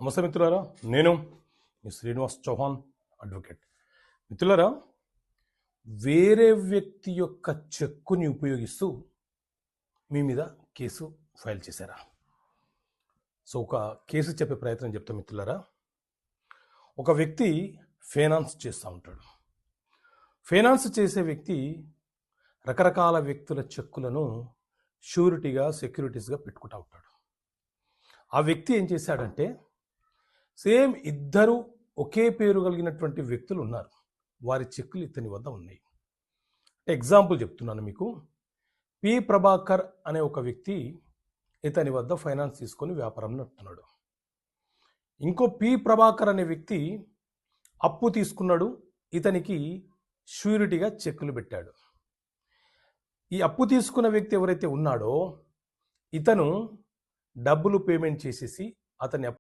నమస్తే మిత్రులారా, నేను మీ శ్రీనివాస్ చౌహాన్ అడ్వకేట్. మిత్రులారా, వేరే వ్యక్తి యొక్క చెక్కుని ఉపయోగిస్తూ మీ మీద కేసు ఫైల్ చేశారా? సో ఒక కేసు చెప్పే ప్రయత్నం చెప్తాం మిత్రులారా. ఒక వ్యక్తి ఫైనాన్స్ చేస్తూ ఉంటాడు. ఫైనాన్స్ చేసే వ్యక్తి రకరకాల వ్యక్తుల చెక్కులను షూరిటీగా సెక్యూరిటీస్గా పెట్టుకుంటూ ఉంటాడు. ఆ వ్యక్తి ఏం చేశాడంటే, సేమ్ ఇద్దరు ఒకే పేరు కలిగినటువంటి వ్యక్తులు ఉన్నారు, వారి చెక్కులు ఇతని వద్ద ఉన్నాయి. ఎగ్జాంపుల్ చెప్తున్నాను మీకు. పి ప్రభాకర్ అనే ఒక వ్యక్తి ఇతని వద్ద ఫైనాన్స్ తీసుకొని వ్యాపారం నడుపుతున్నాడు. ఇంకో పి ప్రభాకర్ అనే వ్యక్తి అప్పు తీసుకున్నాడు, ఇతనికి షూరిటీగా చెక్కులు పెట్టాడు. ఈ అప్పు తీసుకున్న వ్యక్తి ఎవరైతే ఉన్నాడో ఇతను డబ్బులు పేమెంట్ చేసేసి అతని